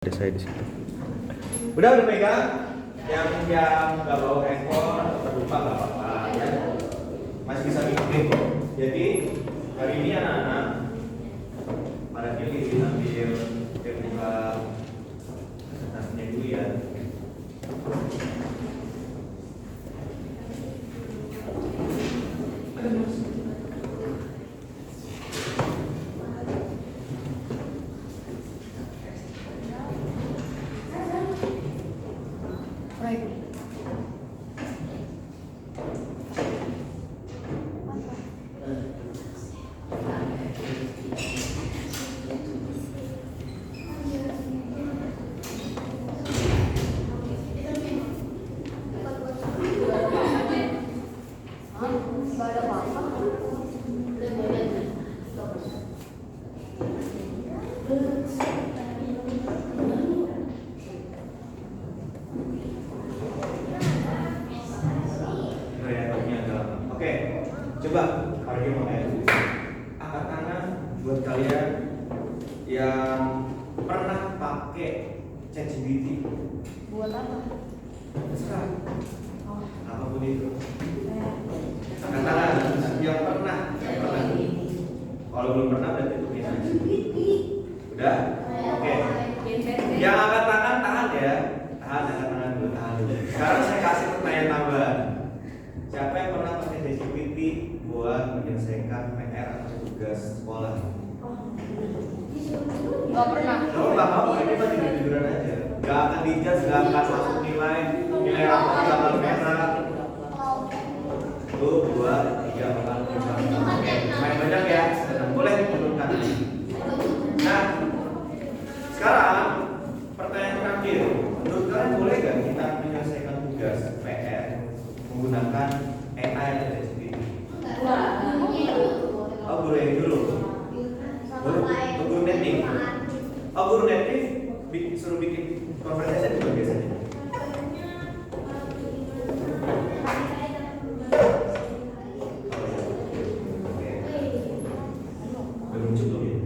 Ada saya di situ. Udah pegang? Yang nggak bawa handphone atau terlupa nggak apa-apa ya. Masih bisa ngikutin kok. Jadi hari ini anak-anak pada pilih ambil buka nasinya dulu ya. Oke, coba hari ini mau angkat tangan buat kalian yang pernah pakai ChatGPT. Buat apa? Terserah. Apapun itu. Angkat tangan yang pernah. Kalau belum pernah berarti itu bisa. Udah? Oke. Yang angkat tangan tahan ya. Angkat tangan dulu, tahan dulu. Sekarang saya kasih pertanyaan tambahan. Siapa yang pernah pakai ChatGPT buat menyelesaikan PR atau tugas sekolah? Gak pernah. Kamu nggak mau, ini mah tidur-tiduran aja. Gak akan dijudge, gak akan masuk nilai rapor bakal merah. 1, 2, 3, 4, 5. Oke, main banyak ya. Boleh turunkan. Nah, sekarang pertanyaan terakhir. Menurut kalian boleh gak kita menyelesaikan tugas PR menggunakan AI atau ChatGPT? Oh, boleh dulu. Guru native. Oh, guru native suruh bikin conversation juga biasanya. Belum cukup ya.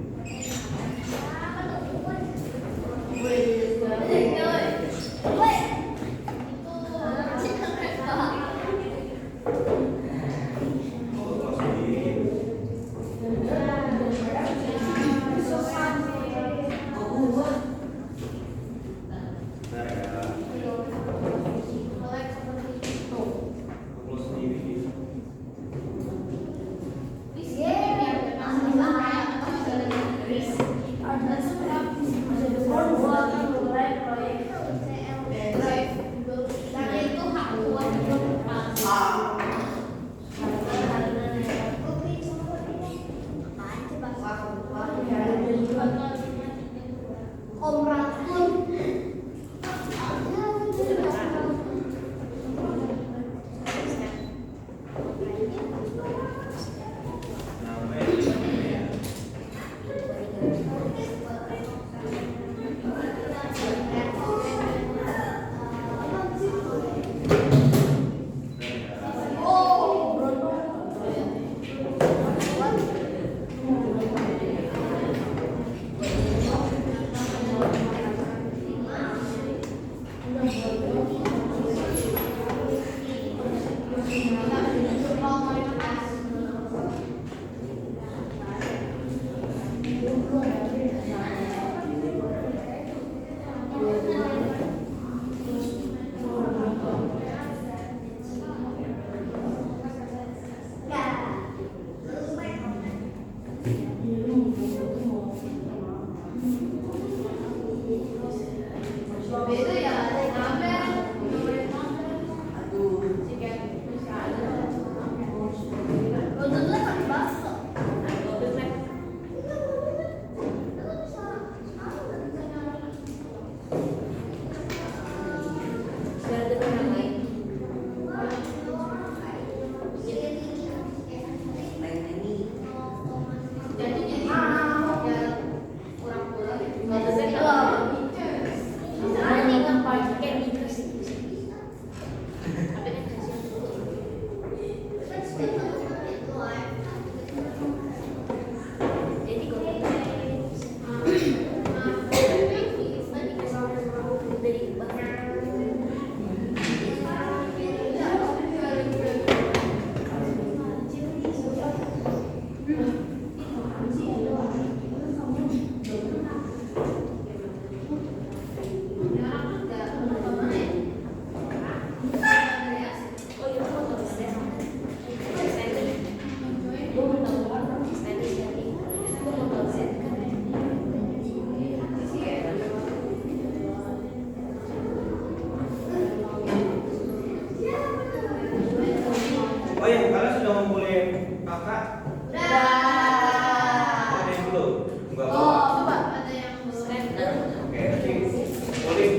Jadi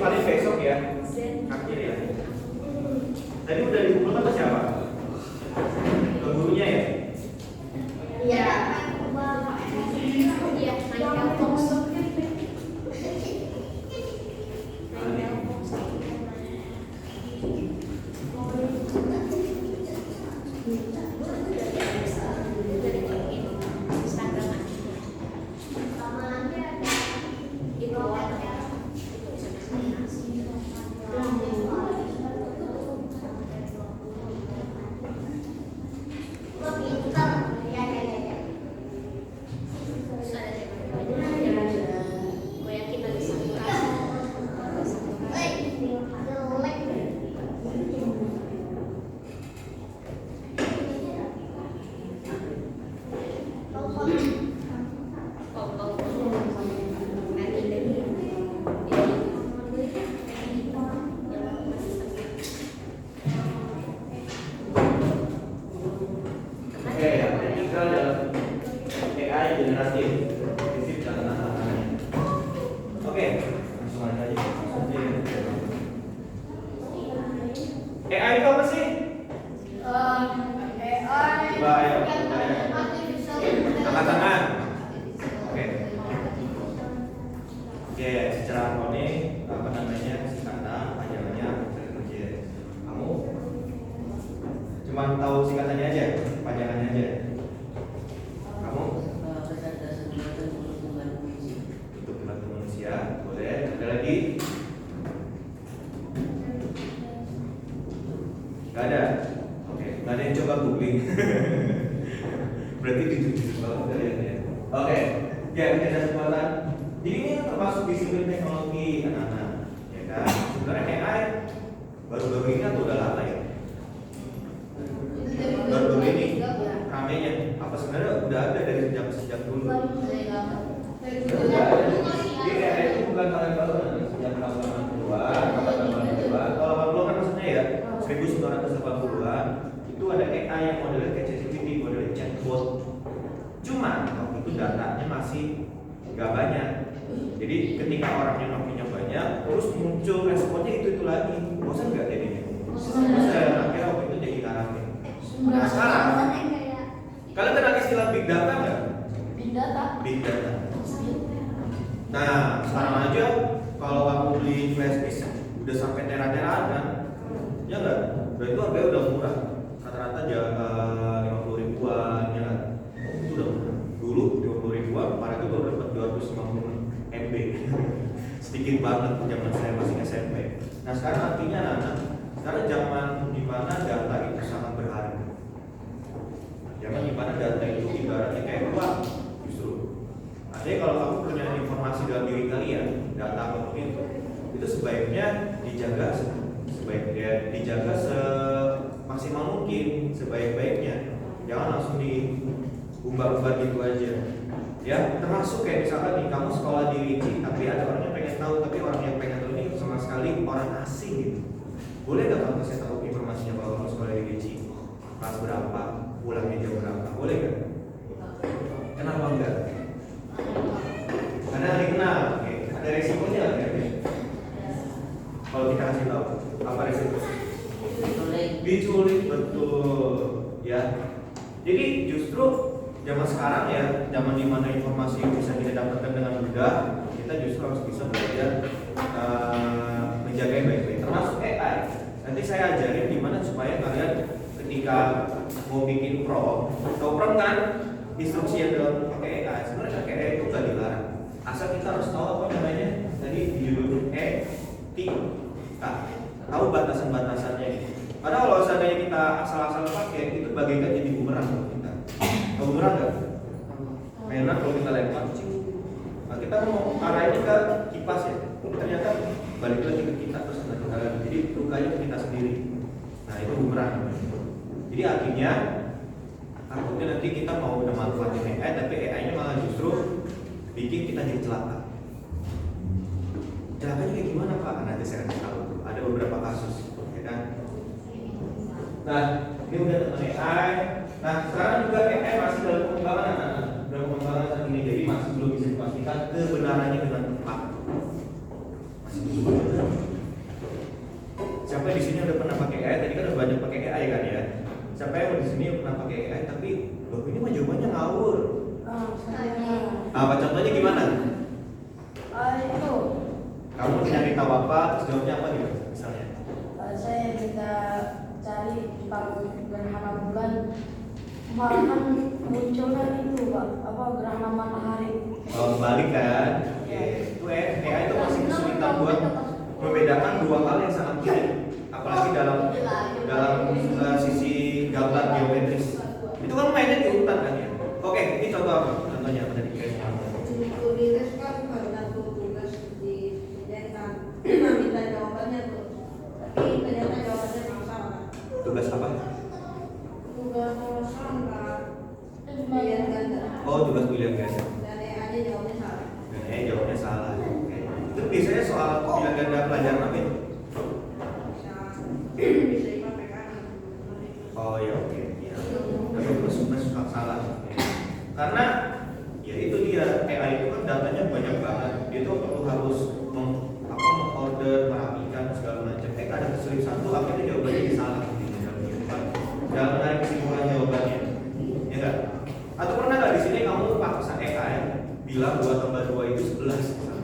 paling besok ya. Akhir ya. Tadi udah dikumpulkan ke siapa? Ke gurunya ya? Iya. Iya, Oke, yang ketiga adalah AI generatif, prinsip dan tantangannya. Oke, langsung aja. AI itu apa sih? Coba ayo, angkat tangan. Oke. Oke, secara akronim apa namanya? Singkatan, panjangnya, kamu cuma tahu singkatannya aja, panjangannya aja. Kamu? Untuk membantu manusia, boleh. Ada lagi? Gak ada. Oke, gak ada yang coba googling. Berarti ditujuh banget kalian ya. Oke, ya ada kesempatan. Jadi ini termasuk disiplin teknologi anak-anak, ya kan? Sebenarnya AI baru-baru ini atau udah lama ya? Baru-baru ini ramenya. Apa sebenarnya udah ada dari sejak dulu? Udah ada. Jadi AI itu bukan hal yang baru, sejak tahun 80-an, tahun 80-an. Kalau 80-an kan maksudnya ya 1980-an itu ada AI yang modelnya kayak ChatGPT, modelnya chatbot. Cuma waktu itu datanya masih nggak banyak. Jadi ketika orang yang punya banyak, terus muncul responnya itu lagi, bosan nggak jadinya? Bosan. Akhirnya waktu itu jadi karaoke. Nah sekarang, kalian kenal istilah big data nggak? Big data. Nah sekarang aja kalau kamu beli flash disk udah sampai tera-teraan kan? Ya nggak? Berarti itu harganya udah murah. Rata-rata aja 50 ribuan ya kan? Itu udah murah. Dulu 50 ribuan, kemarin itu baru dapat 250 MB. Sedikit banget zaman saya masih SMP. Nah sekarang artinya anak-anak, sekarang zaman dimana data itu sangat berharga. Zaman dimana data itu ibaratnya kayak uang justru. Artinya kalau kamu punya informasi dalam diri kalian, data apapun itu sebaiknya dijaga semaksimal mungkin, sebaik-baiknya. Jangan langsung diumbar-umbar gitu aja. Ya, termasuk kayak misalkan nih kamu sekolah di Ricci, tapi ada orang yang pengen tahu, tapi orang yang pengen tahu ini sama sekali orang asing gitu. Boleh nggak kamu kasih tahu informasinya kalau kamu sekolah di Ricci? Kelas berapa? Pulangnya jam berapa? Boleh nggak? Kenapa enggak? Karena dikenal, oke. Ada resikonya nggak ya? Kalau kita kasih tahu, apa resiko? Diculik, betul. Ya. Jadi justru zaman sekarang ya, zaman dimana informasi bisa kita dapatkan dengan mudah, kita justru harus bisa belajar menjaga yang baik-baik, termasuk AI. Nanti saya ajarin gimana supaya kalian ketika mau bikin prompt, tahu prompt kan? Instruksi yang dalam pakai AI. Sebenarnya pakai AI itu nggak dilarang, asal kita harus tahu apa namanya tadi di judul etika, tahu batasan-batasannya. Karena kalau seandainya kita asal-asal pakai, itu bagaikan jadi bumerang buat kita. Tahu bumerang nggak? Mainan kalau kita lempar, nah, kita mau arahin ke kipas ya, ternyata balik lagi ke kita terus jadi lukanya ke kita sendiri. Nah itu bumerang. Jadi artinya takutnya nanti kita mau udah manfaatin AI, tapi AI-nya malah justru bikin kita jadi celaka. Celakanya kayak gimana Pak? Nanti saya kasih tahu. Ada beberapa kasus, ya kan? Nah, ini udah tentang AI. Nah, sekarang juga AI masih dalam pengembangan, dalam pengembangan saat ini, jadi masih belum bisa dipastikan kebenarannya dengan tepat. Masih belum. siapa di sini udah pernah pakai AI? Tadi kan udah banyak pakai AI kan ya. Siapa yang di sini pernah pakai AI tapi loh ini mah jawabannya ngawur. Apa contohnya gimana? Itu Kamu nyari tahu apa, terus jawabnya apa gitu misalnya? saya minta cari tentang gerhana bulan, malahan munculnya itu Pak, apa gerhana matahari. Oh, kebalik kan? Oke. Itu AI itu masih kesulitan buat membedakan dua hal yang sangat mirip, apalagi dalam sisi gambar geometris. Itu kan mainnya di urutan kan ya. Oke, ini contoh apa? Contohnya apa tadi? Tugas kan karena tugas dikerjakan minta jawabannya tuh, tapi ternyata jawabannya nggak salah. Tugas apa? Tugas salah pilihan ganda Oh, tugas pilihan ganda. dan aja jawabnya salah. Dan jawabnya salah. Oke. Itu biasanya soal pilihan ganda pelajaran apa itu? Bisa dipakai kan? Oh ya oke. Ya. Tapi terus suka salah. Karena ya itu dia AI itu kan datanya banyak banget. Dia tuh perlu harus mengorder, merapikan segala macam. Ada kesulitan satu, akhirnya jawabannya salah gitu. Dalam menarik kesimpulan jawabannya, ya enggak? Atau pernah nggak di sini kamu paksa AI bilang 2 tambah 2 itu 11 misalnya?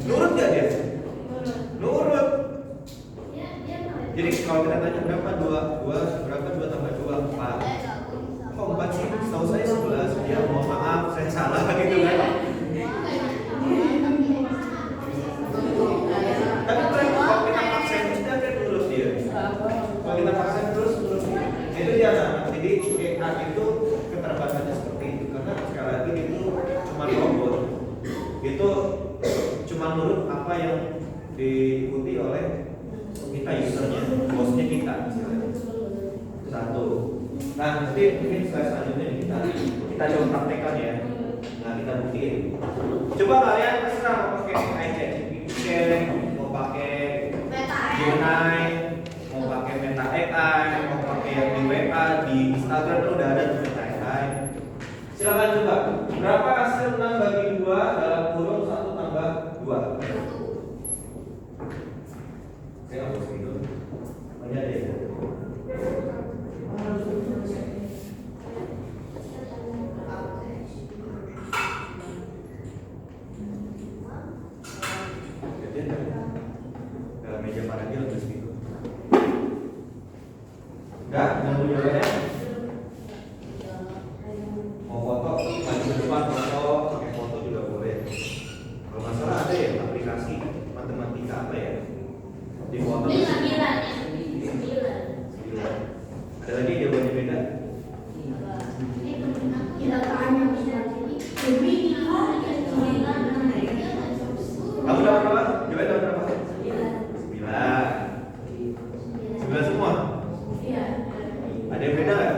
Nurut nggak dia? Nurut. Jadi kalau kita tanya berapa 2 tambah 2? 4. Kok 4 sih? Setahu saya 11. Ya mohon maaf saya salah gitu kan. Tapi kalau kita paksa terus dia akan nurut dia. Kalau kita paksa terus dia. Itu dia nah. Jadi AI itu keterbatasannya seperti itu karena sekali lagi itu cuma robot. Itu cuma nurut apa yang diikuti oleh kita usernya, bosnya kita misalnya. Satu. Nah nanti mungkin slide selanjutnya kita coba praktekkan ya. Nah kita buktiin. Coba kalian terserah mau pakai AI ChatGPT, mau pakai Gemini, mau pakai Meta AI, mau pakai yang di WA, di Instagram itu udah ada tuh Meta AI. Silakan coba. Berapa hasil 6 bagi 2 dalam kurung 1 tambah 2? Saya hapus gitu. Banyak deh. Dalam meja parkir terus gitu. Udah, nunggu jawabannya. Mau foto, maju ke depan foto, pakai foto juga boleh. Kalau masalah ada ya aplikasi matematika apa ya? Di foto. 9. Ada lagi jawabannya beda? Kamu dapat berapa? Jawabannya dapat berapa? 9. 9 semua? Ada yang beda nggak?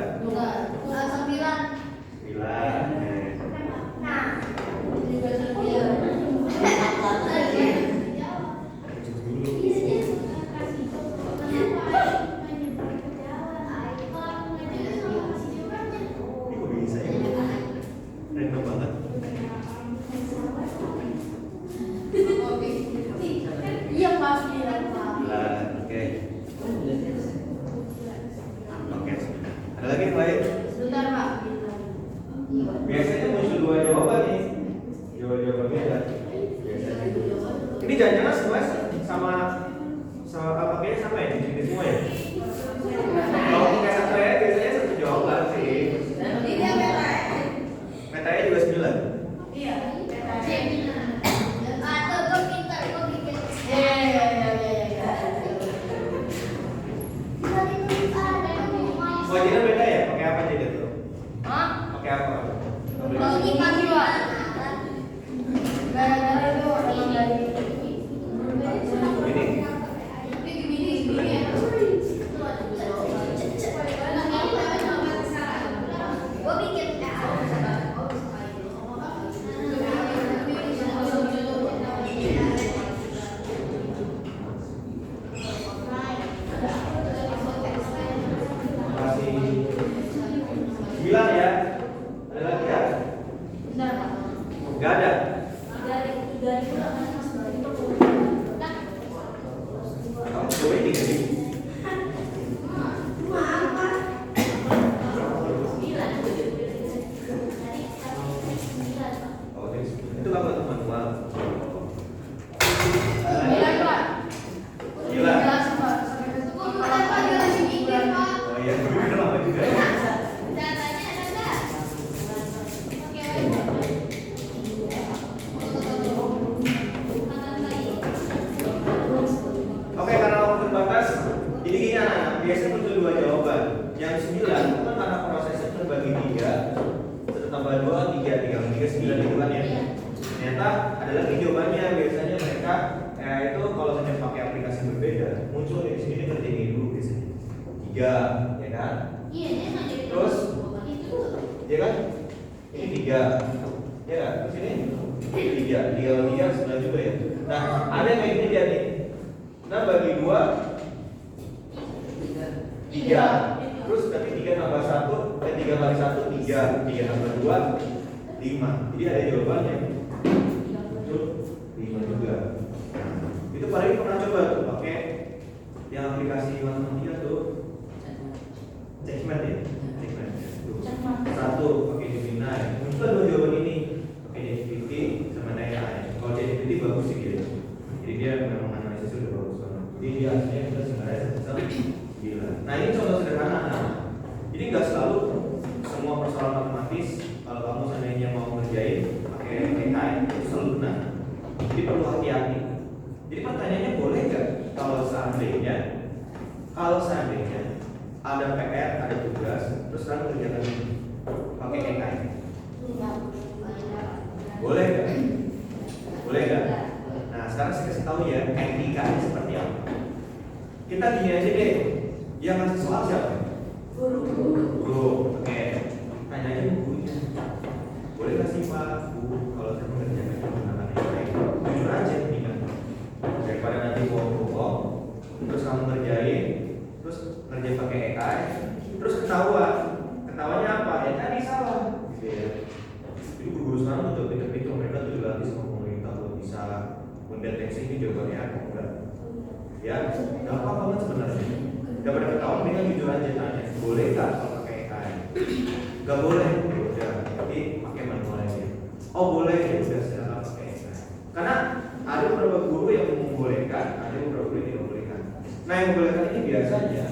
9 ya. Ada lagi ya? Enggak ada. ini jadi. Oh, itu apa teman-teman? Gila. Oh iya, bener lama juga ya. Oke, karena waktu terbatas, jadi gini anak-anak, biasanya muncul dua jawaban. Yang 9 itu kan karena prosesnya terbagi 3, 1 tambah 2, 3, 9 itu kan ya. Ternyata ada lagi jawabannya, biasanya mereka itu kalau saya pakai aplikasi berbeda, muncul di sini kerjain ini dulu biasanya. 3, ya kan? Terus, ya kan? Ini 3, ya kan? Terus ini 3, 9 juga ya. Nah, ada yang kayak gini dia nih. Nah, bagi 2 3. Terus berarti 3 tambah 1, 3 kali 1 3, 3 tambah 2 5. Jadi ada jawabannya. Itu 5 juga. Itu paling pernah coba tuh pakai yang aplikasi matematika tuh. Checkmate ya. Checkmate. Tuh. 1 pakai Gemini. Muncul dua jawaban ini. Pakai GPT sama AI. Kalau GPT bagus sih gitu. Jadi dia memang analisis udah bagus banget. Jadi dia aslinya kita sebenarnya sama gila. Nah, ini contoh sederhana. Jadi nggak selalu semua persoalan matematis kalau kamu seandainya mau ngerjain pakai AI itu selalu benar. Jadi perlu hati-hati. Jadi pertanyaannya boleh nggak kalau seandainya ada PR, ada tugas, terus kamu kerjakan ini pakai AI? Boleh nggak? Boleh nggak? Nah, sekarang saya kasih tahu ya etikanya seperti apa. Kita gini aja deh, yang ngasih soal siapa? Guru. Oke. Tanya aja gurunya. Boleh nggak sih Pak, Bu, kalau saya mengerjakan menggunakan AI? Jujur aja nih kan. Daripada nanti bohong-bohong, terus kamu ngerjain, terus ngerjain pakai AI, terus ketahuan. Ketawanya apa? Ya tadi salah. Gitu ya. Jadi guru sekarang udah pintar-pintar, mereka tuh dilatih sama pemerintah buat bisa mendeteksi ini jawabannya apa enggak. Ya, nggak apa-apa kan sebenarnya. Daripada ketahuan, mereka jujur aja tanya, boleh nggak kalau pakai AI? Nggak boleh, ya udah. Jadi pakai manual aja. Oh boleh, ya udah silakan pakai AI. Karena ada beberapa guru yang membolehkan, ada beberapa guru yang tidak membolehkan. Nah, yang membolehkan ini biasanya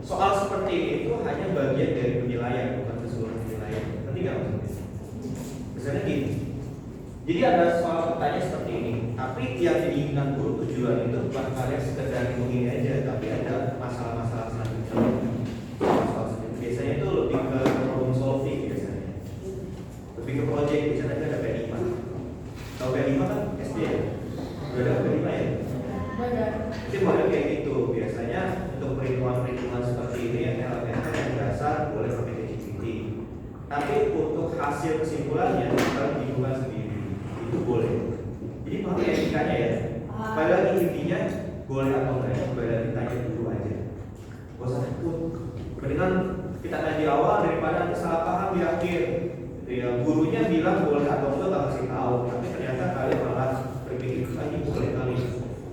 soal seperti itu hanya bagian dari penilaian, bukan keseluruhan penilaian. Nanti nggak maksudnya? Misalnya gini. Jadi ada soal pertanyaan seperti ini, tapi yang diinginkan guru tujuan itu bukan kalian sekedar begini aja, tapi ada masalah-masalah selanjutnya. Biasanya itu lebih ke problem solving biasanya, lebih ke project. Biasanya ada P5. Tahu P5 kan SD ya? Udah ada P5 ya? Jadi model kayak gitu. Biasanya untuk perhitungan-perhitungan seperti ini yang elemen yang dasar boleh pakai ChatGPT. Tapi untuk hasil kesimpulannya kalau dibuat sendiri itu boleh. Jadi mau etikanya ya. Padahal intinya boleh atau enggak, boleh ditanya dulu aja. Gak usah takut. Mendingan kita tanya di awal daripada nanti salah paham di akhir. Gitu ya. Gurunya bilang boleh atau enggak nggak kasih tahu, tapi ternyata kalian malah berpikir lagi boleh kali.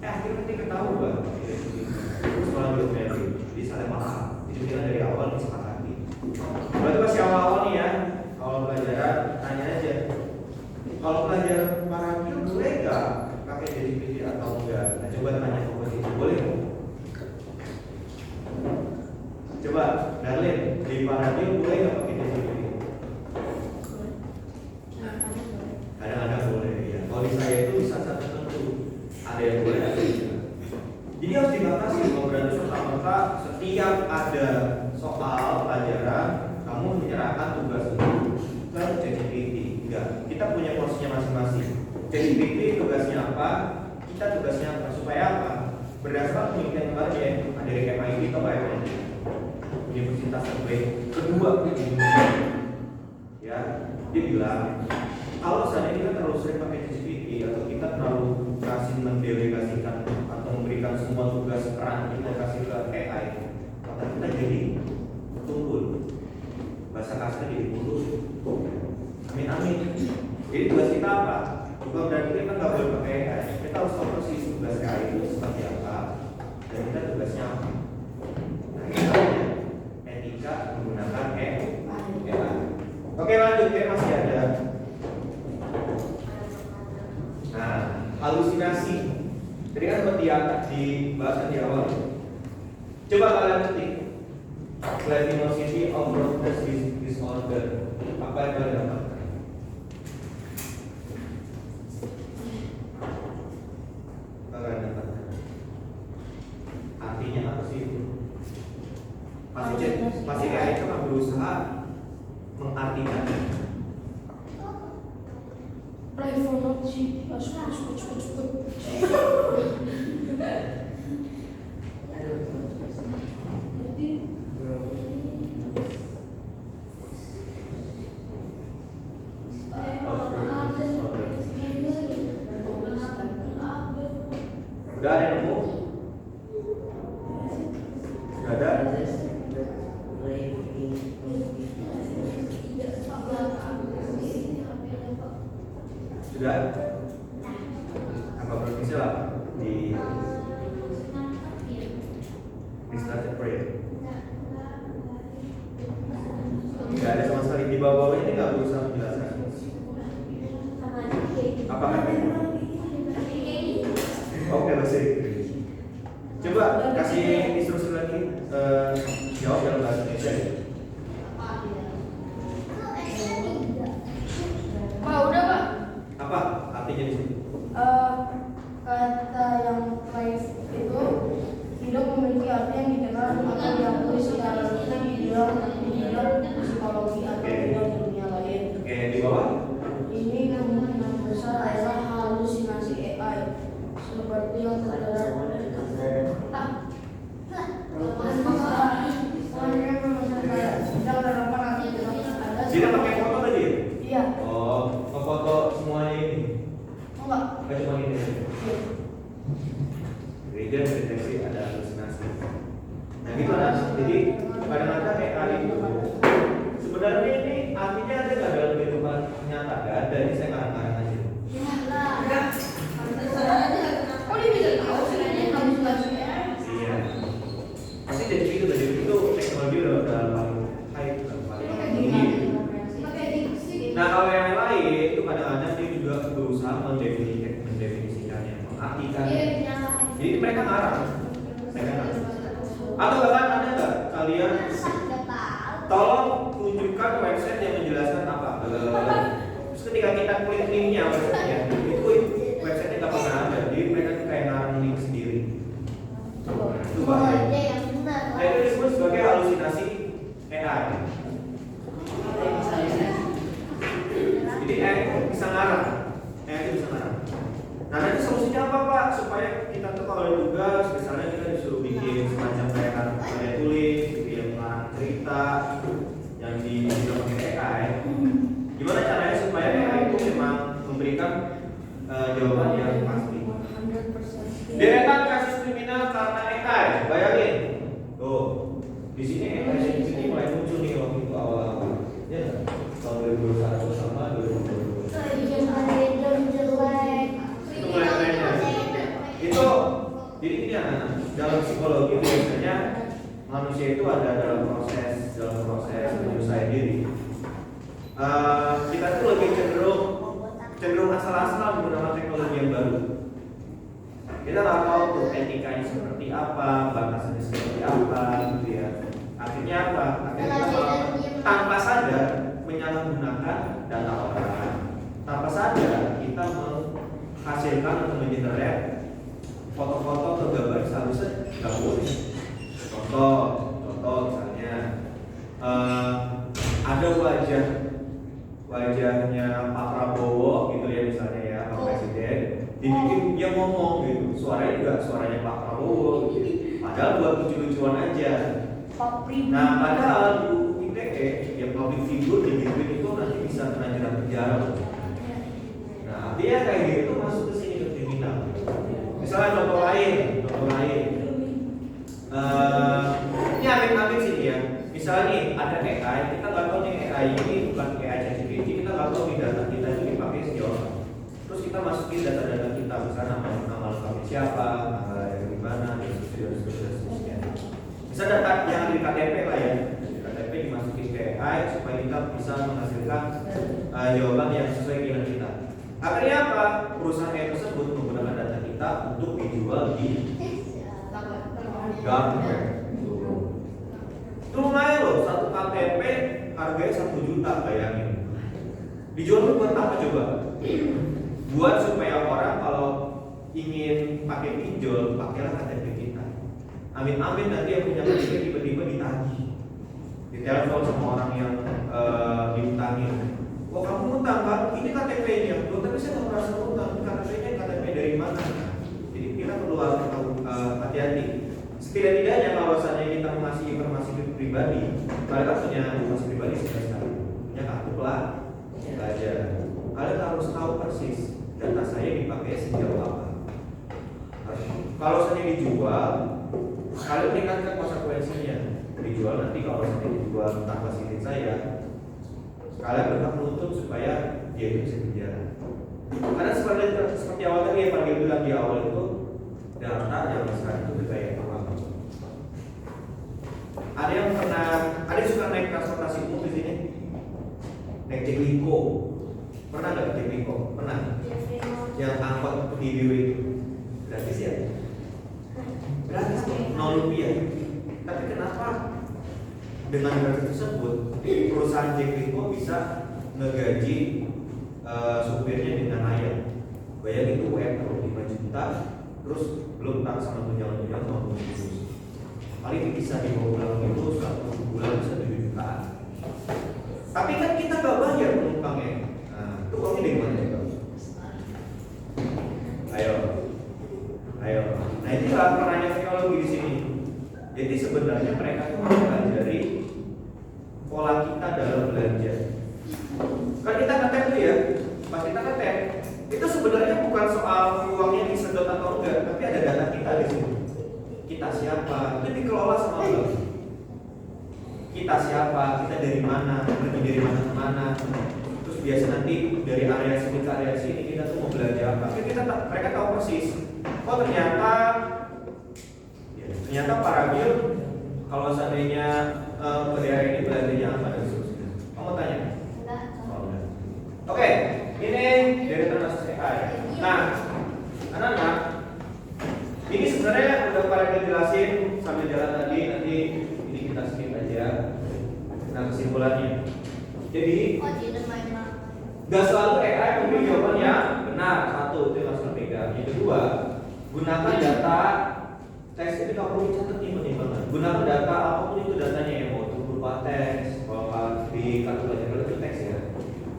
Akhirnya nanti ketahuan. Terus malah belum ready. Jadi salah paham. Jadi kita dari awal disepakati. Berarti masih awal-awal nih ya. Kalau pelajaran tanya aja. Kalau pelajaran Paradio boleh nggak pakai ChatGPT atau enggak? Nah, coba tanya komposisi, boleh nggak? Coba, Darlin, di Paradio boleh nggak pakai ChatGPT? Kadang-kadang boleh ya. Kalau di saya itu bisa satu tertentu, ada yang boleh, ada yang tidak. Jadi harus dibatasi. Kalau berarti serta-merta setiap ada soal pelajaran, kamu menyerahkan tugas itu ke ChatGPT. Enggak, kita punya porsinya masing-masing. ChatGPT tugasnya apa? Kita tugasnya apa? Supaya apa? Berdasarkan penelitian kemarin ya, dari MIT atau BMI, Universitas terbaik kedua di dunia. Ya, dia bilang kalau seandainya kita terlalu sering pakai ChatGPT atau kita terlalu kasih mendelegasikan atau memberikan semua tugas peran kita kasih ke AI, maka kita jadi tumpul. Bahasa kasar jadi mulus. Amin. Jadi tugas kita apa? Bukan berarti kita nggak boleh pakai AI. Kita harus tahu persis tugas AI itu seperti apa. dan kita tugasnya apa? Nah, misalnya etika menggunakan AI. Oke, lanjut ya, masih ada. Nah, halusinasi. Tadi kan seperti yang dibahas di awal. Coba kalian ketik Classification of Broadcast Disorder. Apa yang kalian dapatkan? Kalian dapatkan. Artinya apa sih itu? Pasti AI itu kan berusaha mengartikan. Udah ada yang nemu? Udah ada? Sudah? Apa belum bisa lah di started prayer? Tidak ada sama sekali di bawah ini, nggak berusaha menjelaskan. Apa kan? Oke, bahasa Inggris. Coba kasih instruksi lagi, jawab dalam bahasa Indonesia. Pak, udah Pak. Apa artinya di sini? Kata yang live itu tidak memiliki arti yang dikenal atau diakui secara resmi di bidang psikologi atau bidang ilmiah lain. Oke, di bawah. Ini kemungkinan besar adalah halusinasi AI seperti yang tertera Dia pakai foto tadi? Iya. Oh, ngefoto semuanya ini. Enggak. Bukan cuma ini. Gereja mendeteksi ada halusinasi. Nah gitu lah. Jadi kadang-kadang AI itu sebenarnya ini artinya ada nggak dalam kehidupan nyata? Nggak ada. Ini saya ngarang-ngarang aja. Oh dia bisa tahu sebenarnya halusinasi AI. Iya. Pasti jadi itu tadi itu teknologi udah paling high, paling tinggi. Nah kalau yang lain itu kadang-kadang dia juga berusaha mendefinisikannya, mengartikan. Jadi mereka ngarang. Atau bahkan ada nggak kalian tolong tunjukkan website yang menjelaskan apa? Terus ketika kita klik linknya websitenya, itu websitenya nggak pernah ada. Jadi mereka tuh kayak ngarang link sendiri. Itu bahaya. Nah itu disebut sebagai halusinasi AI. Jadi bisa ngarang, itu bisa ngarang. Nah nanti solusinya apa Pak? Supaya kita tuh kalau ada tugas, misalnya kita disuruh bikin semacam kayak karya tulis, yang ngarang cerita, yang bisa pakai AI. Gimana caranya supaya AI itu memang memberikan jawaban yang pasti? Deretan kasus kriminal karena AI, bayangin. Tuh, di sini AI ini mulai muncul nih waktu itu awal-awal. Ya, tahun 2021 sama 2022. Itu mulai trennya. Itu jadi ini dalam psikologi biasanya manusia itu ada dalam proses menyelesaikan diri. Kita tuh lebih cenderung asal-asalan menggunakan teknologi yang baru. Kita nggak tahu tuh etikanya seperti apa, batasannya seperti apa, gitu ya. Akhirnya apa? Akhirnya kita tanpa sadar menyalahgunakan data orang. Tanpa sadar kita menghasilkan atau mengenerate foto-foto atau gambar seharusnya nggak boleh. Contoh misalnya ada wajahnya Pak Prabowo gitu ya misalnya ya Pak Presiden, dibikin dia ngomong gitu, suaranya juga suaranya Pak Prabowo gitu. Padahal buat lucu-lucuan aja. Nah padahal di hukum ITE yang public figure digituin itu nanti bisa kena jerat penjara. Nah dia kayak gitu masuk ke sini ke kriminal. Misalnya contoh lain, ini amit-amit sih ya. Misalnya nih ada AI, kita nggak tahu nih AI ini bukan AI ChatGPT, kita nggak tahu nih data kita itu dipakai sejauh apa. Terus kita masukin data-data kita, misalnya nama lengkapnya siapa, tanggal lahir di mana, dan seterusnya. bisa menghasilkan jawaban yang sesuai dengan kita. Akhirnya apa? Perusahaan tersebut menggunakan data kita untuk dijual di government. Itu lumayan loh, satu KTP harganya 1 juta, bayangin. Dijual buat apa coba? Buat supaya orang kalau ingin pakai pinjol, pakailah KTP kita. Amin-amin nanti yang punya KTP tiba-tiba ditagih, ditelepon sama orang yang diutangin. Oh kamu utang kan? Ini KTP-nya. Loh tapi saya nggak merasa utang. KTP-nya KTP dari mana? Jadi kita perlu hati-hati. Setidak-tidaknya kalau saatnya kita mengasih informasi pribadi, kalian punya informasi pribadi sebenarnya punya kartu pelajar. Kalian harus tahu persis data saya dipakai sejauh apa. Kalau saya dijual, kalian ingatkan konsekuensinya. Dijual nanti kalau saya dijual tanpa izin saya, kalian berhak menuntut supaya dia itu bisa penjara. Karena seperti awal tadi yang Pak bilang di awal itu, data yang sekarang itu bergaya apa? Ada yang suka naik transportasi umum di sini? Naik Jaklingko. Pernah nggak Jaklingko? Pernah. Yang angkot di BW itu gratis ya? Gratis, 0 rupiah. Tapi kenapa dengan gratis tersebut perusahaan Jaklingko bisa ngegaji supirnya dengan layak? Bayangin itu UMR 5 juta, terus belum tak sama tunjangan sama bonus. Paling bisa dibawa pulang itu 1 bulan bisa 7 jutaan. Tapi kan kita nggak bayar penumpangnya. Nah, itu uangnya dari mana ya? Ayo. Nah inilah perannya psikologi di sini. Jadi sebenarnya mereka itu mempelajari pola kita dalam belanja. Kan kita ngetem tuh ya, pas kita ngetem itu sebenarnya bukan soal uangnya disedot atau enggak, tapi ada data kita di sini. Kita siapa? Itu dikelola sama bank. Kita siapa? Kita dari mana? Pergi dari mana ke mana? Terus biasa nanti dari area sini ke area sini kita tuh mau belanja apa? Mereka tahu persis. Oh ternyata para bil kalau seandainya ke daerah ini belanjanya apa dan seterusnya. Kamu tanya? Enggak. Oke, ini dari transaksi AI. Nah, anak-anak, ini sebenarnya udah pada dijelasin sambil jalan tadi, nanti ini kita skip aja. Nah kesimpulannya, jadi nggak selalu AI memberi jawaban yang benar. Satu, itu yang harus terpegang. Yang kedua, gunakan data teks itu nggak perlu dicatat nih. Gunakan data apapun itu datanya yang mau itu berupa teks, kalau di kartu pelajar itu teks ya,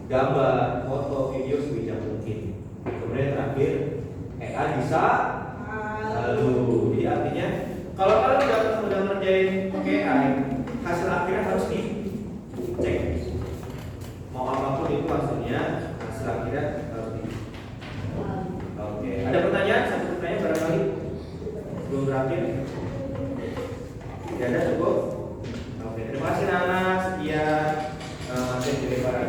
gambar, foto, video sebijak mungkin. Kemudian terakhir, AI bisa lalu, jadi artinya kalau kalian udah ngerjain AI, hasil akhirnya harus dicek. Mau apapun itu hasilnya, hasil akhirnya harus dicek. Oke, ada pertanyaan? Satu pertanyaan barangkali belum berakhir. Tidak ada, cukup. Oke, terima kasih Nana. Sekian materi dari para